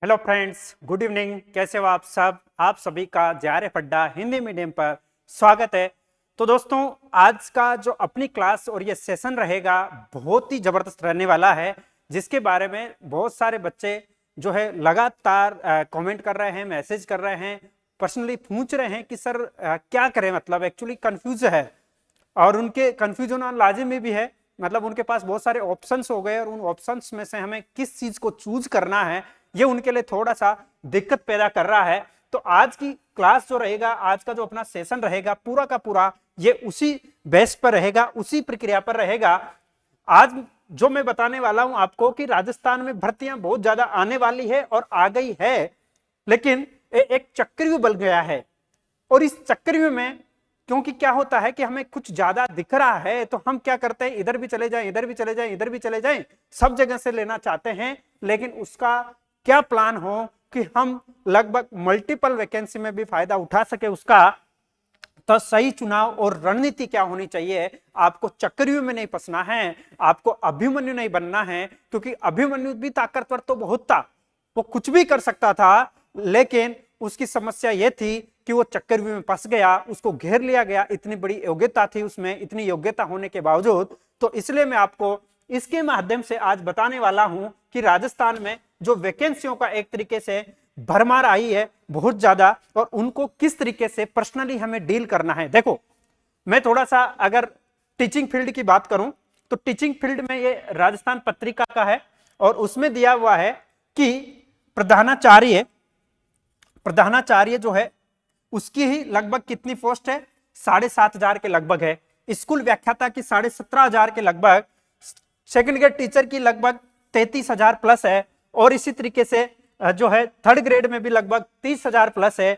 Hello friends, good evening. कैसे हो आप सब? आप सभी का जेआरएफ अड्डा हिंदी मीडियम पर स्वागत है। तो दोस्तों, आज का जो अपनी क्लास और ये सेशन रहेगा बहुत ही जबरदस्त रहने वाला है, जिसके बारे में बहुत सारे बच्चे जो है लगातार कमेंट कर रहे हैं, मैसेज कर रहे हैं, पर्सनली पूछ रहे हैं कि सर क्या करें, मतलब एक्चुअली कंफ्यूज है। और उनके कंफ्यूज होना लाजिमी भी है, मतलब उनके पास बहुत सारे ऑप्शंस हो गए और उन ऑप्शंस में से हमें किस चीज को चूज करना है ये उनके लिए थोड़ा सा दिक्कत पैदा कर रहा है। तो आज की क्लास जो रहेगा, आज का जो अपना सेशन रहेगा, पूरा का पूरा ये उसी बेस पर रहेगा, उसी प्रक्रिया पर रहेगा। आज जो मैं बताने वाला हूं आपको कि राजस्थान में भर्तियां बहुत ज्यादा आने वाली है और आ गई है, लेकिन एक चक्रव्यूह बन गया है। और इस चक्रव्यूह में क्योंकि क्या होता है कि हमें कुछ ज्यादा दिख रहा है तो हम क्या करते हैं, इधर भी चले जाएं, इधर भी चले जाएं, इधर भी चले जाएं, सब जगह से लेना चाहते हैं। लेकिन उसका क्या प्लान हो कि हम लगभग मल्टीपल वैकेंसी में भी फायदा उठा सके, उसका तो सही चुनाव और रणनीति क्या होनी चाहिए। आपको चक्रव्यूह में नहीं फंसना है, आपको अभिमन्यु नहीं बनना है, क्योंकि अभिमन्यु भी ताकतवर तो बहुत था, वो कुछ भी कर सकता था, लेकिन उसकी समस्या यह थी कि वो चक्रव्यूह में फंस गया, उसको घेर लिया गया। इतनी बड़ी योग्यता थी उसमें, इतनी योग्यता होने के बावजूद। तो इसलिए मैं आपको इसके माध्यम से आज बताने वाला हूं कि राजस्थान में जो वैकेंसियों का एक तरीके से भरमार आई है बहुत ज्यादा, और उनको किस तरीके से पर्सनली हमें डील करना है। देखो, मैं थोड़ा सा अगर टीचिंग फील्ड की बात करूं तो टीचिंग फील्ड में ये राजस्थान पत्रिका का है और उसमें दिया हुआ है कि प्रधानाचार्य प्रधानाचार्य जो है उसकी ही लगभग कितनी पोस्ट है, 7,500 के लगभग है। स्कूल व्याख्याता की 17,500 के लगभग, सेकंड ग्रेड टीचर की लगभग 33,000 प्लस है, और इसी तरीके से जो है थर्ड ग्रेड में भी लगभग 30,000 प्लस है।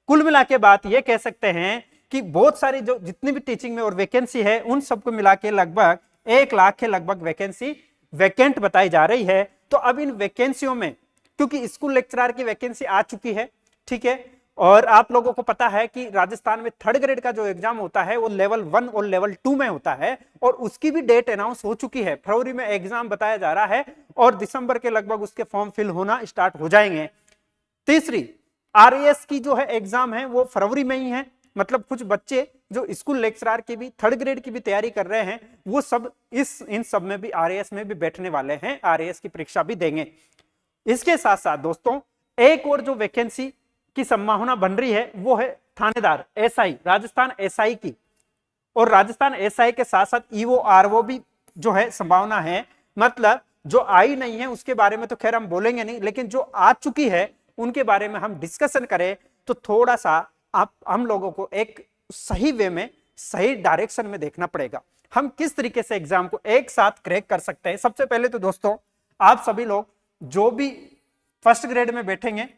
कुल मिला के बात ये कह सकते हैं कि बहुत सारी जो जितनी भी टीचिंग में और वैकेंसी है उन सबको मिला के लगभग 1 लाख के लगभग वैकेंसी वैकेंट बताई जा रही है। तो अब इन वैकेंसियों में क्योंकि स्कूल लेक्चरर की वैकेंसी आ चुकी है, ठीक है, और आप लोगों को पता है कि राजस्थान में थर्ड ग्रेड का जो एग्जाम होता है वो लेवल 1 और लेवल 2 में होता है, और उसकी भी डेट अनाउंस हो चुकी है। फरवरी में एग्जाम बताया जा रहा है और दिसंबर के लगभग उसके फॉर्म फिल होना स्टार्ट हो जाएंगे। तीसरी आरएएस की जो है एग्जाम है वो फरवरी में ही है, मतलब कुछ बच्चे जो स्कूल लेक्चरर की भी थर्ड ग्रेड की भी तैयारी कर रहे हैं वो सब इन सब में भी आरएएस में भी बैठने वाले हैं, आरएएस की परीक्षा भी देंगे। इसके साथ साथ दोस्तों एक और जो वैकेंसी की संभावना बन रही है वो है थानेदार एसआई, राजस्थान एसआई की। और राजस्थान एसआई के साथ साथ ईओ आरओ भी जो है संभावना है। मतलब जो आई नहीं है उसके बारे में तो खैर हम बोलेंगे नहीं, लेकिन जो आ चुकी है उनके बारे में हम डिस्कशन करें तो थोड़ा सा आप हम लोगों को एक सही वे में, सही डायरेक्शन में देखना पड़ेगा। हम किस तरीके से एग्जाम को एक साथ क्रैक कर सकते हैं। सबसे पहले तो दोस्तों आप सभी लोग जो भी फर्स्ट ग्रेड में बैठेंगे,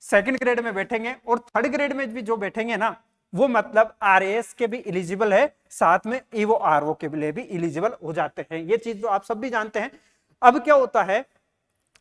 सेकंड ग्रेड में बैठेंगे और थर्ड ग्रेड में भी जो बैठेंगे ना, वो मतलब आरएएस के भी एलिजिबल है, साथ में ईओ आरओ के लिए भी एलिजिबल हो जाते हैं। ये चीज तो आप सब भी जानते हैं। अब क्या होता है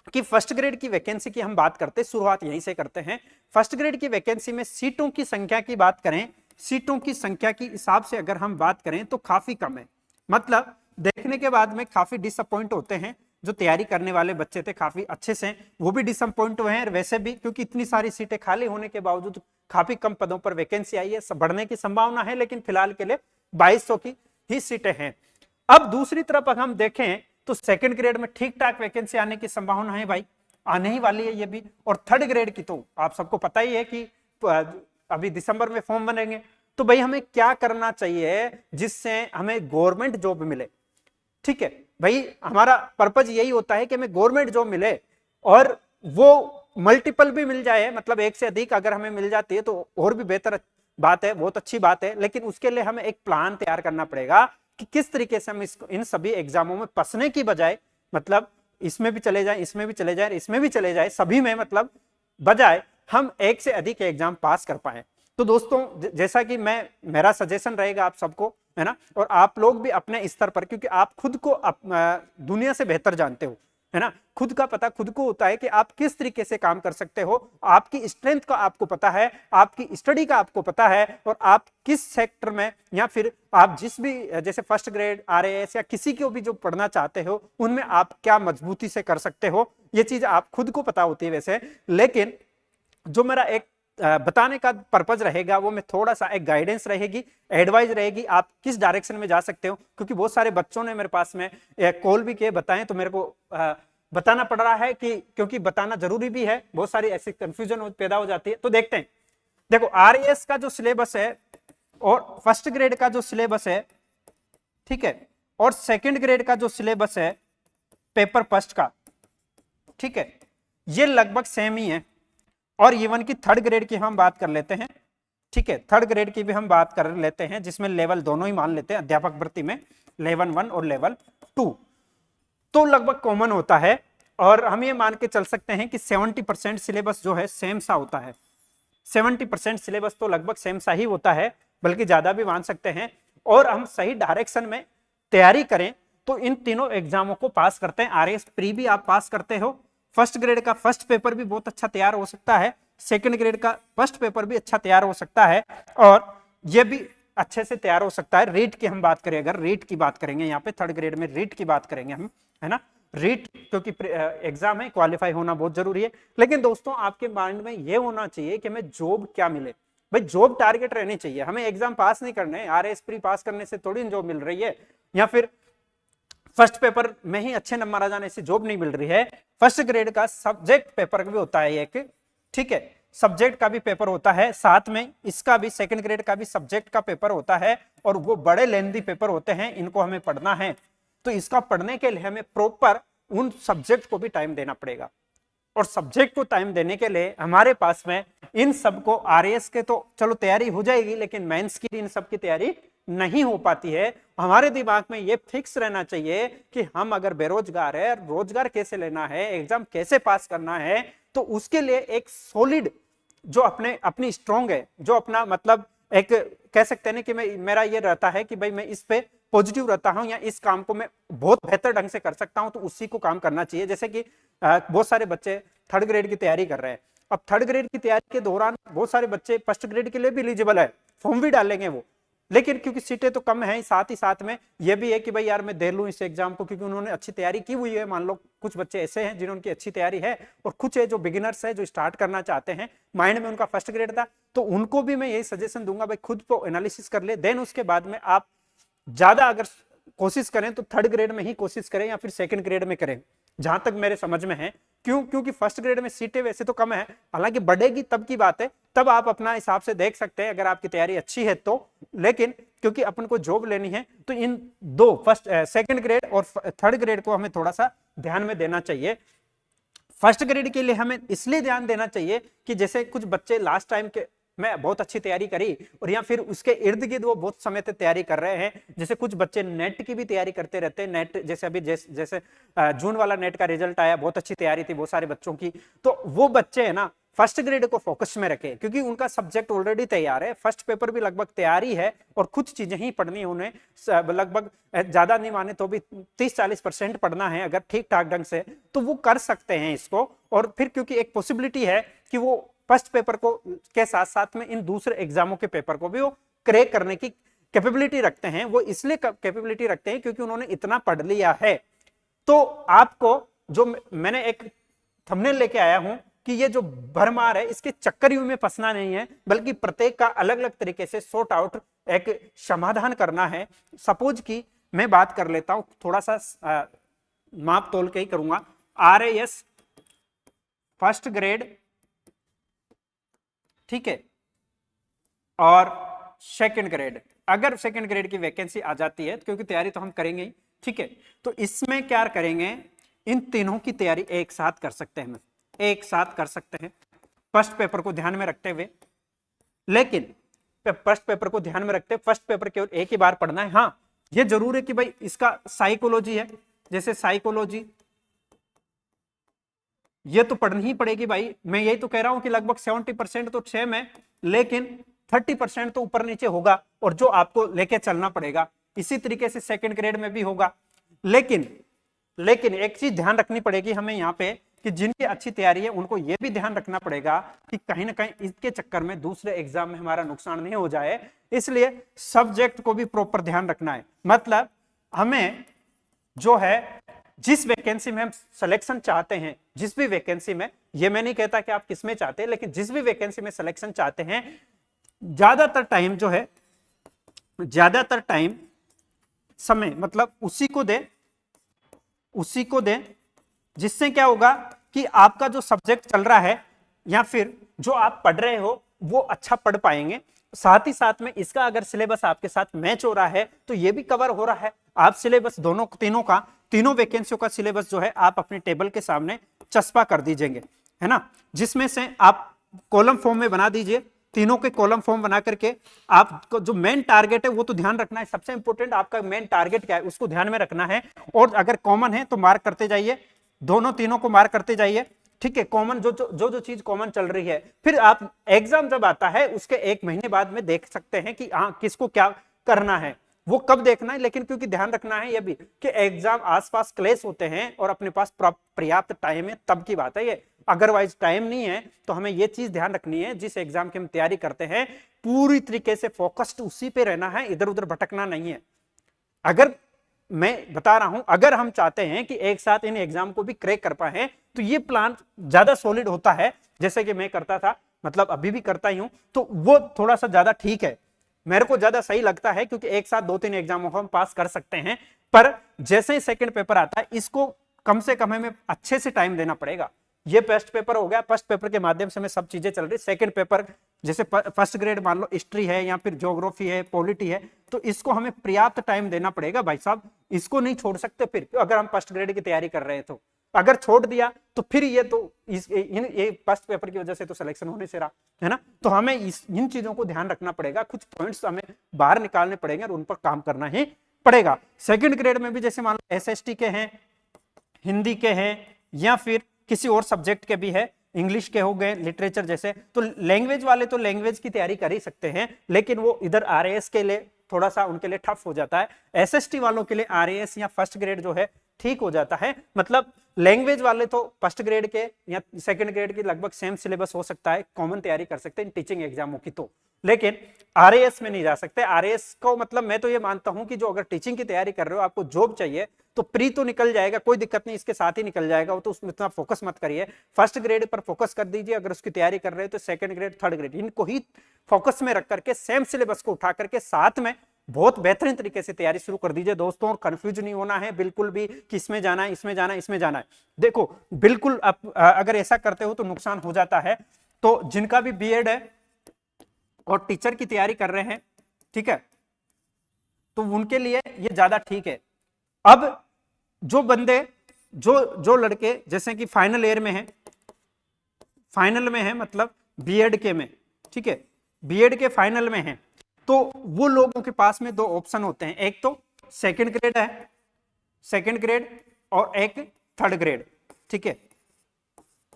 कि फर्स्ट ग्रेड की वैकेंसी की हम बात करते हैं, शुरुआत यहीं से करते हैं। फर्स्ट ग्रेड की वैकेंसी में सीटों की संख्या की बात करें, सीटों की संख्या की हिसाब से अगर हम बात करें तो काफी कम है। मतलब देखने के बाद में काफी डिसअपॉइंट होते हैं, जो तैयारी करने वाले बच्चे थे काफी अच्छे से वो भी डिसअपॉइंट हुए हैं। वैसे भी क्योंकि इतनी सारी सीटें खाली होने के बावजूद काफी कम पदों पर वैकेंसी आई है, बढ़ने की संभावना है, लेकिन फिलहाल के लिए 2200 की ही सीटें हैं। अब दूसरी तरफ अगर हम देखें तो सेकंड ग्रेड में ठीक ठाक वैकेंसी आने की संभावना है भाई, आने ही वाली है ये भी। और थर्ड ग्रेड की तो आप सबको पता ही है कि अभी दिसंबर में फॉर्म बनेंगे। तो भाई हमें क्या करना चाहिए जिससे हमें गवर्नमेंट जॉब मिले। ठीक है भाई, हमारा पर्पज यही होता है कि हमें गवर्नमेंट जॉब मिले और वो मल्टीपल भी मिल जाए, मतलब एक से अधिक अगर हमें मिल जाती है तो और भी बेहतर बात है, बहुत अच्छी बात है। लेकिन उसके लिए हमें एक प्लान तैयार करना पड़ेगा कि किस तरीके से हम इन सभी एग्जामों में फंसने की बजाय, मतलब इसमें भी चले जाए, इसमें भी चले जाए, इसमें भी चले जाए, सभी में मतलब बजाय हम एक से अधिक एग्जाम पास कर पाए। तो दोस्तों जैसा कि मेरा सजेशन रहेगा आप सबको, है ना, और आप लोग भी अपने स्तर पर, क्योंकि आप खुद को दुनिया से बेहतर जानते हो, है ना। खुद का पता खुद को होता है कि आप किस तरीके से काम कर सकते हो, आपकी स्ट्रेंथ का आपको पता है, आपकी स्टडी का आपको पता है, और आप किस सेक्टर में या फिर आप जिस भी जैसे फर्स्ट ग्रेड आरएएस या किसी को भी जो पढ़ना चाहते हो उनमें आप क्या मजबूती से कर सकते हो, ये चीज आप खुद को पता होती है वैसे। लेकिन जो मेरा एक बताने का पर्पज रहेगा वो मैं थोड़ा सा एक गाइडेंस रहेगी, एडवाइस रहेगी, आप किस डायरेक्शन में जा सकते हो। क्योंकि बहुत सारे बच्चों ने मेरे पास में कॉल भी किए, बताएं, तो मेरे को बताना पड़ रहा है कि क्योंकि बताना जरूरी भी है, बहुत सारी ऐसी कंफ्यूजन पैदा हो जाती है। तो देखते हैं, देखो आरएएस का जो सिलेबस है और फर्स्ट ग्रेड का जो सिलेबस है, ठीक है, और सेकंड ग्रेड का जो सिलेबस है पेपर फर्स्ट का, ठीक है, ये लगभग सेम ही है। और इवन की थर्ड ग्रेड की हम बात कर लेते हैं, ठीक है, थर्ड ग्रेड की भी हम बात कर लेते हैं जिसमें लेवल दोनों ही मान लेते हैं अध्यापक भर्ती में, लेवल 1 और लेवल 2, तो लगभग कॉमन होता है। और हम ये मान के चल सकते हैं कि 70% सिलेबस जो है सेम सा होता है, 70% सिलेबस तो लगभग सेम सा ही होता है, बल्कि ज्यादा भी मान सकते हैं। और हम सही डायरेक्शन में तैयारी करें तो इन तीनों एग्जामों को पास करते हैं। आरएएस प्री भी आप पास करते हो, फर्स्ट ग्रेड का फर्स्ट पेपर भी बहुत अच्छा तैयार हो सकता है, सेकंड ग्रेड का फर्स्ट पेपर भी अच्छा तैयार हो सकता है, और ये भी अच्छे से तैयार हो सकता है। रीट की हम बात करें, अगर रीट की बात करेंगे यहाँ पे थर्ड ग्रेड में रीट की बात करेंगे हम, है ना, रीट क्योंकि एग्जाम है, क्वालिफाई होना बहुत जरूरी है। लेकिन दोस्तों आपके माइंड में ये होना चाहिए कि हमें जॉब क्या मिले, भाई जॉब टारगेट रहनी चाहिए, हमें एग्जाम पास नहीं करने, आरएएस प्री पास करने से थोड़ी जॉब मिल रही है, या फिर फर्स्ट पेपर में ही अच्छे नंबर आ जाने से जॉब नहीं मिल रही है। फर्स्ट ग्रेड का सब्जेक्ट पेपर भी होता है एक, ठीक है, सब्जेक्ट का भी पेपर होता है, साथ में इसका भी सेकंड ग्रेड का भी सब्जेक्ट का पेपर होता है, और वो बड़े लेंथी पेपर होते हैं, इनको हमें पढ़ना है। तो इसका पढ़ने के लिए हमें प्रॉपर उन सब्जेक्ट को भी टाइम देना पड़ेगा, और सब्जेक्ट को टाइम देने के लिए हमारे पास में इन सबको आरएएस के तो चलो तैयारी हो जाएगी, लेकिन मेंस की इन सब की तैयारी नहीं हो पाती है। हमारे दिमाग में ये फिक्स रहना चाहिए कि हम अगर बेरोजगार है, रोजगार कैसे लेना है, एग्जाम कैसे पास करना है, तो उसके लिए एक सॉलिड जो अपनी स्ट्रॉन्ग है, जो अपना मतलब एक कह सकते हैं कि मेरा ये रहता है कि भाई मैं इस पे पॉजिटिव रहता हूं या इस काम को मैं बहुत बेहतर ढंग से कर सकता हूं, तो उसी को काम करना चाहिए। जैसे कि बहुत सारे बच्चे थर्ड ग्रेड की तैयारी कर रहे हैं, अब थर्ड ग्रेड की तैयारी के दौरान बहुत सारे बच्चे फर्स्ट ग्रेड के लिए भी एलिजिबल है, फॉर्म भी डालेंगे वो, लेकिन क्योंकि सीटें तो कम है, साथ ही साथ में ये भी है कि भाई यार मैं दे लूं इस एग्जाम को, क्योंकि उन्होंने अच्छी तैयारी की हुई है। मान लो कुछ बच्चे ऐसे हैं जिन्होंने अच्छी तैयारी है, और कुछ है जो बिगिनर्स है, जो स्टार्ट करना चाहते हैं, माइंड में उनका फर्स्ट ग्रेड था, तो उनको भी मैं यही सजेशन दूंगा भाई खुद को एनालिसिस कर ले, देन उसके बाद में आप ज्यादा अगर कोशिश करें तो थर्ड ग्रेड में ही कोशिश करें या फिर सेकंड ग्रेड में करें, जहां तक मेरे समझ में है। क्योंकि फर्स्ट ग्रेड में सीटें वैसे तो कम है, हालांकि बढ़ेगी तब की बात है, तब आप अपना हिसाब से देख सकते हैं अगर आपकी तैयारी अच्छी है तो। लेकिन क्योंकि अपन को जॉब लेनी है, तो इन दो फर्स्ट सेकंड ग्रेड और थर्ड ग्रेड को हमें थोड़ा सा ध्यान में देना चाहिए। फर्स्ट ग्रेड के लिए हमें इसलिए ध्यान देना चाहिए कि जैसे कुछ बच्चे लास्ट टाइम के मैं बहुत अच्छी तैयारी करी, और या फिर उसके इर्द गिर्द वो बहुत समय तक तैयारी कर रहे हैं, जैसे कुछ बच्चे नेट की भी तैयारी करते रहते हैं, नेट जैसे अभी जैसे जून वाला नेट का रिजल्ट आया, बहुत अच्छी तैयारी थी बहुत सारे बच्चों की, तो वो बच्चे है ना फर्स्ट ग्रेड को फोकस में रखें, क्योंकि उनका सब्जेक्ट ऑलरेडी तैयार है, फर्स्ट पेपर भी लगभग तैयारी है, और कुछ चीजें ही पढ़नी है उन्हें, लगभग ज्यादा नहीं माने तो भी 30-40% पढ़ना है, अगर ठीक ठाक ढंग से तो वो कर सकते हैं इसको। और फिर क्योंकि एक पॉसिबिलिटी है कि वो फर्स्ट पेपर को के साथ साथ में इन दूसरे एग्जामों के पेपर को भी वो क्रैक करने की कैपेबिलिटी रखते हैं, वो इसलिए कैपेबिलिटी रखते हैं क्योंकि उन्होंने इतना पढ़ लिया है। तो आपको जो मैंने एक थंबनेल लेके आया हूं कि ये जो भरमार है इसके चक्कर में फंसना नहीं है, बल्कि प्रत्येक का अलग अलग तरीके से सॉर्ट आउट एक समाधान करना है। सपोज कि मैं बात कर लेता हूं, थोड़ा सा माप तोल के ही करूंगा, आरएएस फर्स्ट ग्रेड, ठीक है, और सेकंड ग्रेड, अगर सेकंड ग्रेड की वैकेंसी आ जाती है, क्योंकि तैयारी तो हम करेंगे ही, ठीक है, तो इसमें क्या करेंगे, इन तीनों की तैयारी एक साथ कर सकते हैं, एक साथ कर सकते हैं फर्स्ट पेपर को ध्यान में रखते हुए। लेकिन फर्स्ट पेपर को ध्यान में रखते हुए फर्स्ट पेपर केवल एक ही बार पढ़ना है। हाँ, ये जरूर है कि भाई इसका साइकोलॉजी है, जैसे साइकोलॉजी ये तो पढ़नी ही पड़ेगी भाई, मैं यही तो कह रहा हूं कि लगभग 70% तो सेम है, लेकिन 30% तो ऊपर नीचे होगा, और जो आपको लेके चलना पड़ेगा। इसी तरीके से सेकंड ग्रेड में भी होगा। लेकिन लेकिन एक चीज ध्यान रखनी पड़ेगी हमें यहाँ पे कि जिनकी अच्छी तैयारी है उनको यह भी ध्यान रखना पड़ेगा कि कहीं ना कहीं इसके चक्कर में दूसरे एग्जाम में हमारा नुकसान नहीं हो जाए, इसलिए सब्जेक्ट को भी प्रॉपर ध्यान रखना है। मतलब हमें जो है जिस वैकेंसी में हम सिलेक्शन चाहते हैं, जिस भी वैकेंसी में, ये मैं नहीं कहता कि आप किसमें चाहते हैं, लेकिन जिस भी वैकेंसी में सिलेक्शन चाहते हैं ज्यादातर टाइम जो है, ज्यादातर टाइम समय मतलब उसी को दे जिससे क्या होगा कि आपका जो सब्जेक्ट चल रहा है या फिर जो आप पढ़ रहे हो वो अच्छा पढ़ पाएंगे। साथ ही साथ में इसका अगर सिलेबस आपके साथ मैच हो रहा है तो ये भी कवर हो रहा है। आप सिलेबस दोनों तीनों वैकेंसियों का सिलेबस जो है आप अपने टेबल के सामने चस्पा कर दीजिएंगे, है ना, जिसमें से आप कॉलम फॉर्म में बना दीजिए। तीनों के कॉलम फॉर्म बना करके आपको जो मेन टारगेट है वो तो ध्यान रखना है, सबसे इंपॉर्टेंट आपका मेन टारगेट क्या है उसको ध्यान में रखना है। और अगर कॉमन है तो मार्क करते जाइए, दोनों तीनों को मार्क करते जाइए, ठीक है। कॉमन जो चीज कॉमन चल रही है, फिर आप एग्जाम जब आता है उसके 1 महीने बाद में देख सकते हैं कि हाँ किसको क्या करना है, वो कब देखना है। लेकिन क्योंकि ध्यान रखना है ये भी कि एग्जाम आसपास क्लेश होते हैं और अपने पास पर्याप्त टाइम है तब की बात है ये, अदरवाइज टाइम नहीं है। तो हमें ये चीज ध्यान रखनी है जिस एग्जाम की हम तैयारी करते हैं पूरी तरीके से फोकस्ड उसी पे रहना है, इधर उधर भटकना नहीं है। अगर मैं बता रहा हूं, अगर हम चाहते हैं कि एक साथ इन एग्जाम को भी क्रैक कर पाए तो ये प्लान ज्यादा सॉलिड होता है, जैसे कि मैं करता था, मतलब अभी भी करता ही हूं, तो वो थोड़ा सा ज्यादा ठीक है, मेरे को ज्यादा सही लगता है, क्योंकि एक साथ 2-3 एग्जामों को हम पास कर सकते हैं। पर जैसे ही सेकंड पेपर आता है इसको कम से कम हमें अच्छे से टाइम देना पड़ेगा। ये फर्स्ट पेपर हो गया, फर्स्ट पेपर के माध्यम से हमें सब चीजें चल रही। सेकंड पेपर जैसे फर्स्ट ग्रेड मान लो हिस्ट्री है या फिर ज्योग्राफी है, पॉलिटी है, तो इसको हमें पर्याप्त टाइम देना पड़ेगा भाई साहब, इसको नहीं छोड़ सकते। फिर अगर हम फर्स्ट ग्रेड की तैयारी कर रहे हैं तो अगर छोड़ दिया तो फिर ये तो ये फर्स्ट पेपर की वजह से तो सिलेक्शन होने से रहा, है ना। तो हमें इन चीजों को ध्यान रखना पड़ेगा, कुछ पॉइंट्स हमें बाहर निकालने पड़ेंगे और उन पर काम करना ही पड़ेगा। सेकंड ग्रेड में भी जैसे मान लो एसएसटी के हैं, हिंदी के हैं, या फिर किसी और सब्जेक्ट के भी है, इंग्लिश के हो गए, लिटरेचर जैसे, तो लैंग्वेज वाले तो लैंग्वेज की तैयारी कर ही सकते हैं, लेकिन वो इधर आरएएस के लिए थोड़ा सा उनके लिए टफ हो जाता है। एसएसटी वालों के लिए आरएएस या फर्स्ट ग्रेड जो है ठीक हो जाता है। मतलब लैंग्वेज वाले तो फर्स्ट ग्रेड के या सेकंड ग्रेड की लगभग सेम सिलेबस हो सकता है, कॉमन तैयारी कर सकते हैं टीचिंग एग्जामों की, तो लेकिन आरएएस में नहीं जा सकते। आरएएस को मतलब मैं तो ये मानता हूं कि जो अगर टीचिंग की तैयारी कर रहे हो, आपको जॉब चाहिए, तो प्री तो निकल जाएगा, कोई दिक्कत नहीं, इसके साथ ही निकल जाएगा वो, तो उसमें इतना फोकस मत करिए। फर्स्ट ग्रेड पर फोकस कर दीजिए, अगर उसकी तैयारी कर रहे हो तो सेकंड ग्रेड थर्ड ग्रेड इनको ही फोकस में रख करके सेम सिलेबस को उठा करके साथ में बहुत बेहतरीन तरीके से तैयारी शुरू कर दीजिए दोस्तों। और कंफ्यूज नहीं होना है बिल्कुल भी कि इसमें जाना है, इसमें जाना है, इसमें जाना है। देखो बिल्कुल आप अगर ऐसा करते हो तो नुकसान हो जाता है। तो जिनका भी बीएड है और टीचर की तैयारी कर रहे हैं, ठीक है, तो उनके लिए ये ज्यादा ठीक है। अब जो बंदे जो लड़के जैसे कि फाइनल ईयर में है, फाइनल में है मतलब बीएड के में, ठीक है, बीएड के फाइनल में है, तो वो लोगों के पास में 2 ऑप्शन होते हैं, एक तो सेकंड ग्रेड है, सेकंड ग्रेड, और एक थर्ड ग्रेड, ठीक है।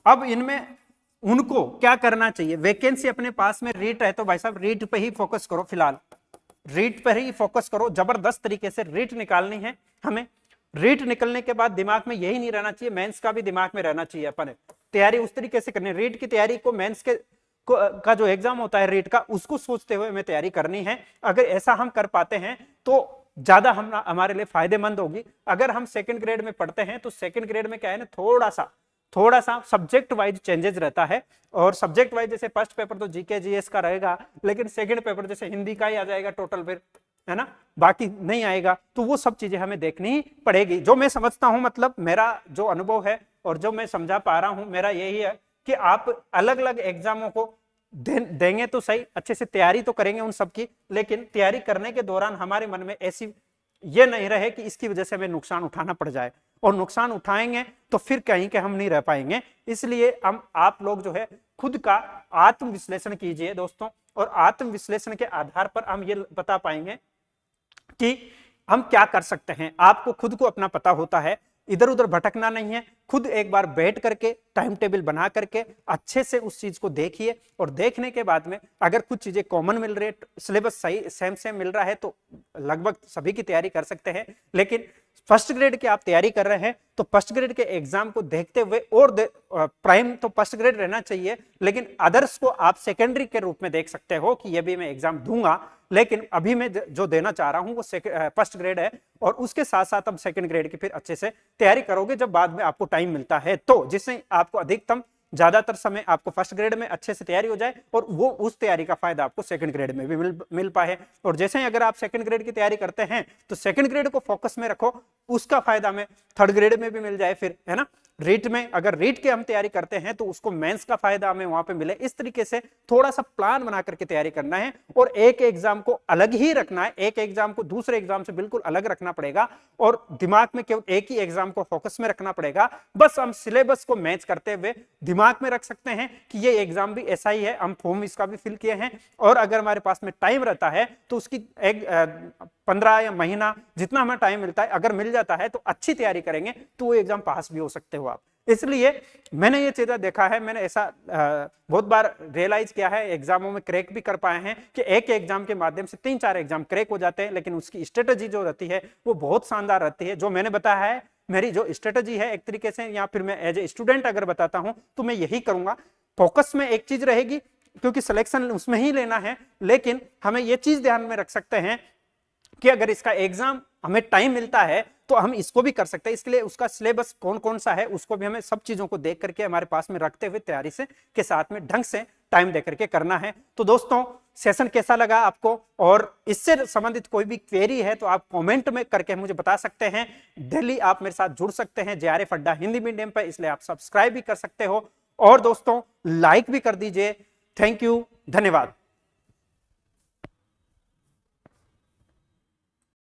अब इनमें उनको क्या करना चाहिए, वैकेंसी अपने पास में रीट है तो भाई साहब रीट पे ही फोकस करो, फिलहाल रीट पर ही फोकस करो, जबरदस्त तरीके से रीट निकालनी है हमें। रीट निकलने के बाद दिमाग में यही नहीं रहना चाहिए, मेंस का भी दिमाग में रहना चाहिए। अपन तैयारी उस तरीके से करनी है, रीट की तैयारी को मेंस के का जो एग्जाम होता है रीट का, उसको सोचते हुए हमें तैयारी करनी है। अगर ऐसा हम कर पाते हैं तो ज्यादा हमारे लिए फायदेमंद होगी। अगर हम सेकंड ग्रेड में पढ़ते हैं तो सेकंड ग्रेड में क्या है ना, थोड़ा सा सब्जेक्ट वाइज चेंजेस रहता है। और सब्जेक्ट वाइज जैसे फर्स्ट पेपर तो जीके जीएस का रहेगा, लेकिन सेकंड पेपर जैसे हिंदी का ही आ जाएगा टोटल, फिर है ना, बाकी नहीं आएगा। तो वो सब चीजें हमें देखनी पड़ेगी। जो मैं समझता हूं, मतलब मेरा जो अनुभव है और जो मैं समझा पा रहा हूं, मेरा यही है कि आप अलग अलग एग्जामों को देंगे तो सही, अच्छे से तैयारी तो करेंगे उन सब की, लेकिन तैयारी करने के दौरान हमारे मन में ऐसी ये नहीं रहे कि इसकी वजह से हमें नुकसान उठाना पड़ जाए, और नुकसान उठाएंगे तो फिर कहीं के हम नहीं रह पाएंगे। इसलिए हम आप लोग जो है खुद का आत्मविश्लेषण कीजिए दोस्तों, और आत्मविश्लेषण के आधार पर हम ये बता पाएंगे कि हम क्या कर सकते हैं। आपको खुद को अपना पता होता है, इधर उधर भटकना नहीं है, खुद एक बार बैठ करके टाइम टेबल बना करके अच्छे से उस चीज को देखिए, और देखने के बाद में अगर कुछ चीजें कॉमन मिल रही है, सिलेबस सही सेम सेम मिल रहा है, तो लगभग सभी की तैयारी कर सकते हैं। लेकिन फर्स्ट ग्रेड की आप तैयारी कर रहे हैं तो फर्स्ट ग्रेड के एग्जाम को देखते हुए, और प्राइम तो फर्स्ट ग्रेड रहना चाहिए, लेकिन अदर्स को आप सेकेंडरी के रूप में देख सकते हो कि ये भी मैं एग्जाम दूंगा, लेकिन अभी मैं जो देना चाह रहा हूं वो फर्स्ट ग्रेड है, और उसके साथ साथ अब सेकंड ग्रेड की फिर अच्छे से तैयारी करोगे जब बाद में आपको टाइम मिलता है, तो जिससे आपको अधिकतम ज्यादातर समय आपको फर्स्ट ग्रेड में अच्छे से तैयारी हो जाए, और वो उस तैयारी का फायदा आपको सेकंड ग्रेड में भी मिल पाए। और जैसे ही अगर आप सेकंड ग्रेड की तैयारी करते हैं तो सेकंड ग्रेड को फोकस में रखो, उसका फायदा हमें थर्ड ग्रेड में भी मिल जाए फिर, है ना। रीट में अगर रीट की हम तैयारी करते हैं तो उसको मेंस का फायदा हमें वहां पे मिले। इस तरीके से थोड़ा सा प्लान बना करके तैयारी करना है, और एक एग्जाम को अलग ही रखना है, एक एग्जाम को दूसरे एग्जाम से बिल्कुल अलग रखना पड़ेगा, और दिमाग में केवल एक ही एग्जाम को फोकस में रखना पड़ेगा। बस हम सिलेबस को मैच करते हुए दिमाग में रख सकते हैं कि ये एग्जाम भी ऐसा ही है, हम फॉर्म इसका भी फिल किए हैं, और अगर हमारे पास में टाइम रहता है तो उसकी एक 15 या महीना जितना हमें टाइम मिलता है, अगर मिल जाता है तो अच्छी तैयारी करेंगे तो वो एग्जाम पास भी हो सकते हो आप। इसलिए मैंने ये चीज़ देखा है, मैंने ऐसा बहुत बार रियलाइज किया है, एग्जामों में क्रैक भी कर पाए हैं कि एक एग्जाम के माध्यम से 3-4 एग्जाम क्रैक हो जाते हैं, लेकिन उसकी स्ट्रेटजी जो रहती है वो बहुत शानदार रहती है। जो मैंने बताया है, मेरी जो स्ट्रेटजी है एक तरीके से, या फिर मैं एज ए स्टूडेंट अगर बताता हूं तो मैं यही करूंगा। फोकस में एक चीज रहेगी क्योंकि सिलेक्शन उसमें ही लेना है, लेकिन हमें यह चीज ध्यान में रख सकते हैं कि अगर इसका एग्जाम हमें टाइम मिलता है तो हम इसको भी कर सकते हैं। इसके लिए उसका सिलेबस कौन कौन सा है उसको भी हमें सब चीजों को देख करके हमारे पास में रखते हुए तैयारी से के साथ में ढंग से टाइम दे करके करना है। तो दोस्तों, सेशन कैसा लगा आपको, और इससे संबंधित कोई भी क्वेरी है तो आप कमेंट में करके मुझे बता सकते हैं। डेली आप मेरे साथ जुड़ सकते हैं जेआरएफ अड्डा हिंदी मीडियम पर, इसलिए आप सब्सक्राइब भी कर सकते हो, और दोस्तों लाइक भी कर दीजिए। थैंक यू, धन्यवाद।